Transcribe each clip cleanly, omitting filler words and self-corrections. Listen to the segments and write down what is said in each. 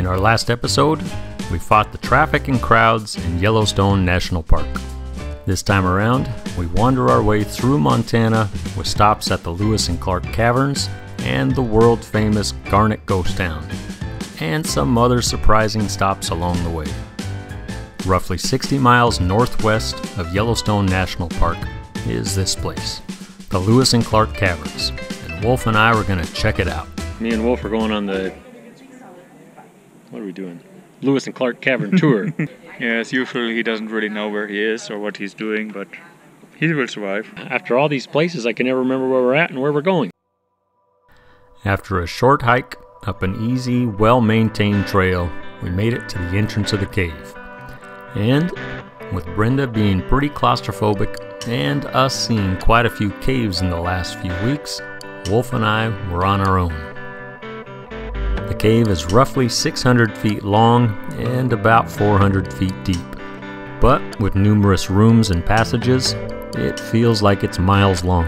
In our last episode, we fought the traffic and crowds in Yellowstone National Park. This time around, we wander our way through Montana with stops at the Lewis and Clark Caverns and the world-famous Garnet Ghost Town, and some other surprising stops along the way. Roughly 60 miles northwest of Yellowstone National Park is this place, the Lewis and Clark Caverns, and Wolf and I were going to check it out. Me and Wolf are going on the, what are we doing? Lewis and Clark Cavern tour. Yeah, as usual, he doesn't really know where he is or what he's doing, but he will survive. After all these places, I can never remember where we're at and where we're going. After a short hike up an easy, well-maintained trail, we made it to the entrance of the cave. And with Brenda being pretty claustrophobic and us seeing quite a few caves in the last few weeks, Wolf and I were on our own. The cave is roughly 600 feet long and about 400 feet deep, but with numerous rooms and passages, it feels like it's miles long.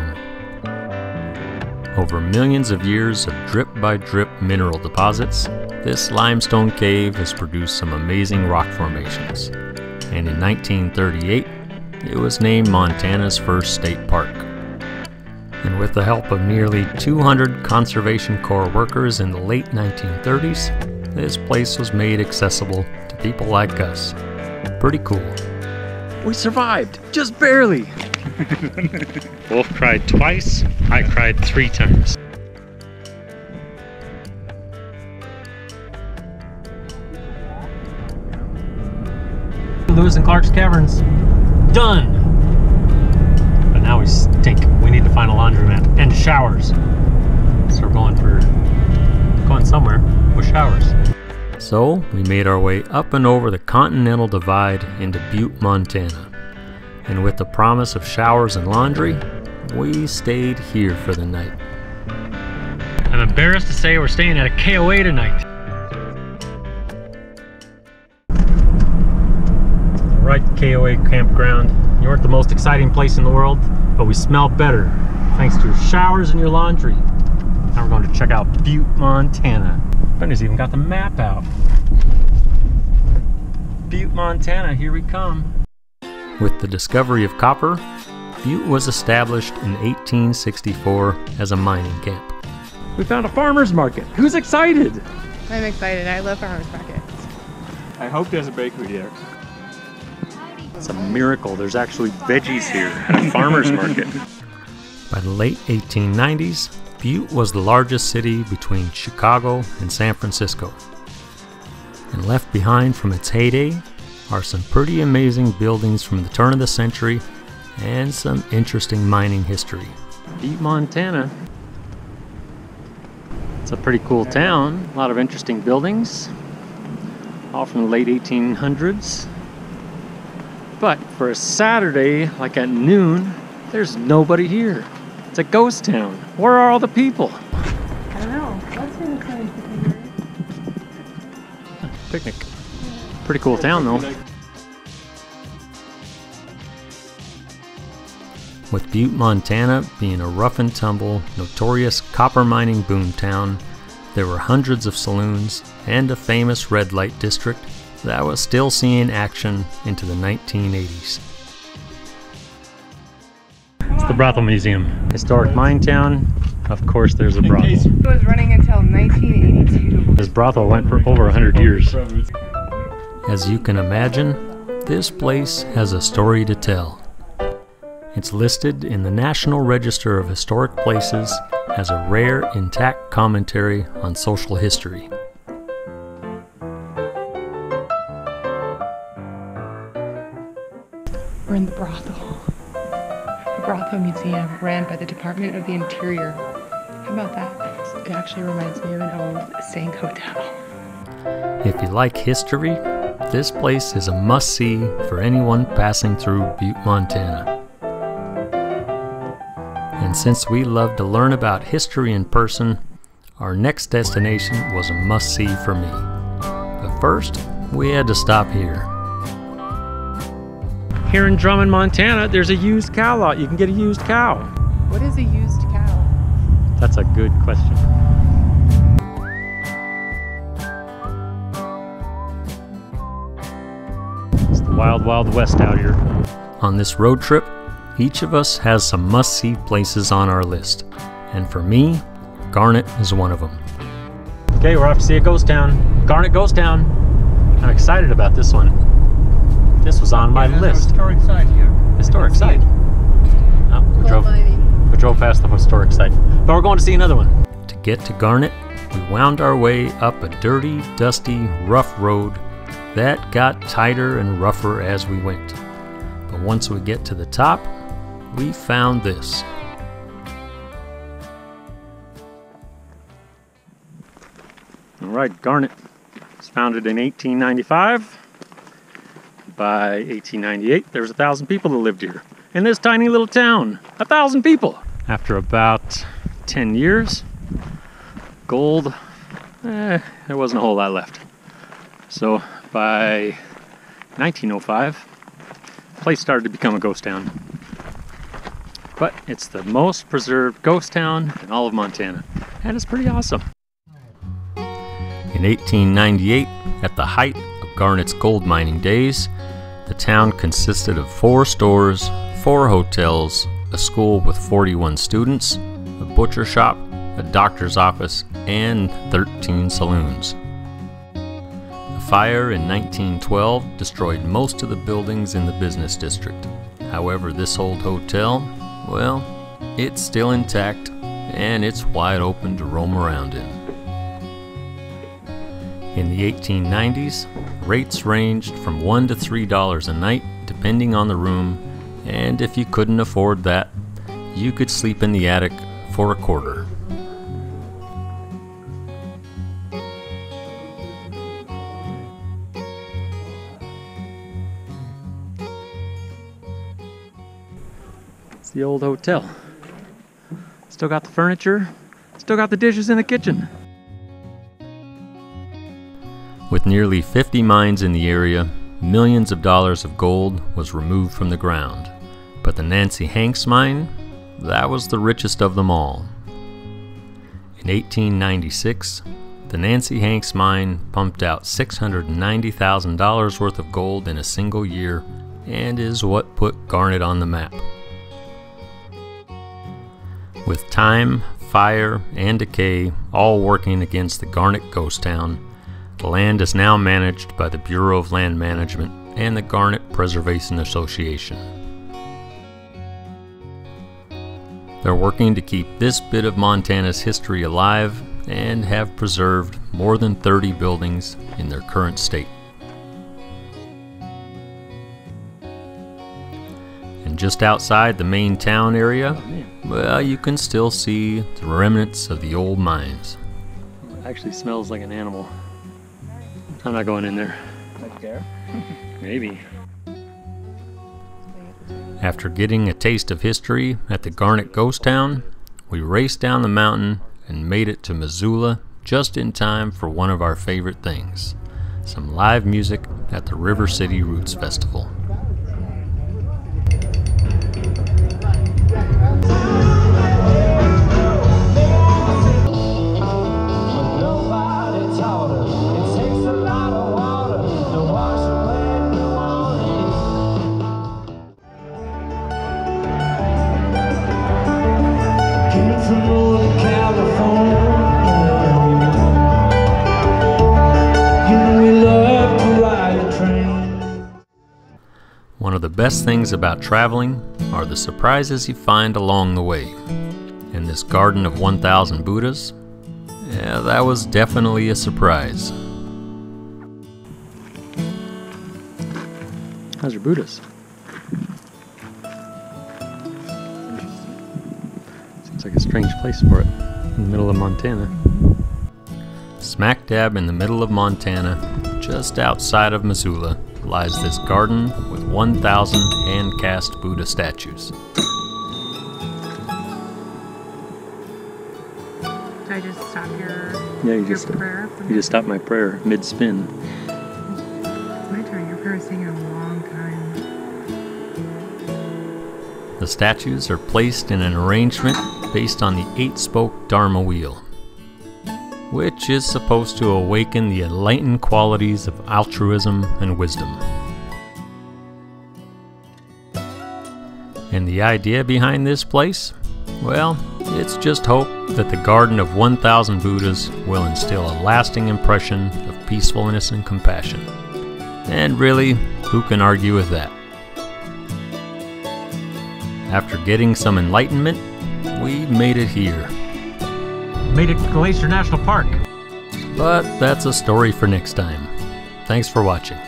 Over millions of years of drip-by-drip mineral deposits, this limestone cave has produced some amazing rock formations, and in 1938, it was named Montana's first state park. And with the help of nearly 200 Conservation Corps workers in the late 1930s, this place was made accessible to people like us. Pretty cool. We survived, just barely. Wolf cried twice, I cried 3 times. Lewis and Clark's Caverns, done! But now we stink. We need to find a laundromat and showers. So we're going somewhere with showers. So we made our way up and over the Continental Divide into Butte, Montana. And with the promise of showers and laundry, we stayed here for the night. I'm embarrassed to say we're staying at a KOA tonight. Right, KOA campground. You aren't the most exciting place in the world, but we smell better thanks to your showers and your laundry. Now we're going to check out Butte, Montana. Brenda's even got the map out. Butte, Montana, here we come. With the discovery of copper, Butte was established in 1864 as a mining camp. We found a farmer's market. Who's excited? I'm excited. I love farmer's markets. I hope there's a bakery there. It's a miracle there's actually veggies here at a farmer's market. By the late 1890s, Butte was the largest city between Chicago and San Francisco. And left behind from its heyday are some pretty amazing buildings from the turn of the century and some interesting mining history. Butte, Montana. It's a pretty cool town. A lot of interesting buildings, all from the late 1800s. But for a Saturday, like at noon, there's nobody here. It's a ghost town. Where are all the people? I don't know. What's in the kind of Picnic. Pretty cool town though. With Butte, Montana being a rough and tumble, notorious copper mining boom town, there were hundreds of saloons and a famous red light district that was still seeing action into the 1980s. It's the Brothel Museum. Historic mine town. Of course there's a brothel. It was running until 1982. This brothel went for over 100 years. As you can imagine, this place has a story to tell. It's listed in the National Register of Historic Places as a rare, intact commentary on social history. We're in the brothel. The Brothel Museum, ran by the Department of the Interior. How about that? It actually reminds me of an old Sank hotel. If you like history, this place is a must-see for anyone passing through Butte, Montana. And since we love to learn about history in person, our next destination was a must-see for me. But first, we had to stop here. Here in Drummond, Montana, there's a used cow lot. You can get a used cow. What is a used cow? That's a good question. wild, wild west out here. On this road trip, each of us has some must-see places on our list. And for me, Garnet is one of them. Okay, we're off to see a ghost town. Garnet Ghost Town. I'm excited about this one. This was on my list. Historic site here. Historic site. Oh, we drove past the historic site. But we're going to see another one. To get to Garnet, we wound our way up a dirty, dusty, rough road that got tighter and rougher as we went. But once we get to the top, we found this. All right, Garnet was founded in 1895. By 1898, there was 1,000 people that lived here. In this tiny little town, 1,000 people. After about 10 years, gold, there wasn't a whole lot left. So by 1905, the place started to become a ghost town. But it's the most preserved ghost town in all of Montana, and it's pretty awesome. In 1898, at the height of Garnet's gold mining days, the town consisted of 4 stores, 4 hotels, a school with 41 students, a butcher shop, a doctor's office, and 13 saloons. A fire in 1912 destroyed most of the buildings in the business district. However, this old hotel, well, it's still intact and it's wide open to roam around in. In the 1890s, rates ranged from $1 to $3 a night, depending on the room, and if you couldn't afford that, you could sleep in the attic for a quarter. It's the old hotel. Still got the furniture, still got the dishes in the kitchen. With nearly 50 mines in the area, millions of dollars of gold was removed from the ground. But the Nancy Hanks mine, that was the richest of them all. In 1896, the Nancy Hanks mine pumped out $690,000 worth of gold in a single year and is what put Garnet on the map. With time, fire, and decay all working against the Garnet ghost town, the land is now managed by the Bureau of Land Management and the Garnet Preservation Association. They're working to keep this bit of Montana's history alive and have preserved more than 30 buildings in their current state. And just outside the main town area, well, you can still see the remnants of the old mines. It actually smells like an animal. I'm not going in there. Right there? Maybe. After getting a taste of history at the Garnet Ghost Town, we raced down the mountain and made it to Missoula just in time for one of our favorite things, some live music at the River City Roots Festival. One of the best things about traveling are the surprises you find along the way. And this garden of 1,000 Buddhas, yeah, that was definitely a surprise. How's your Buddhas? Seems like a strange place for it, in the middle of Montana. Smack dab in the middle of Montana, just outside of Missoula, lies this garden with 1,000 hand-cast Buddha statues. Did I just stop your prayer? You just stopped my prayer mid-spin. It's my turn. Your prayer is taking a long time. The statues are placed in an arrangement based on the 8-spoke Dharma wheel, which is supposed to awaken the enlightened qualities of altruism and wisdom. And the idea behind this place? Well, it's just hope that the Garden of 1,000 Buddhas will instill a lasting impression of peacefulness and compassion. And really, who can argue with that? After getting some enlightenment, we made it here. Made it to Glacier National Park. But that's a story for next time. Thanks for watching.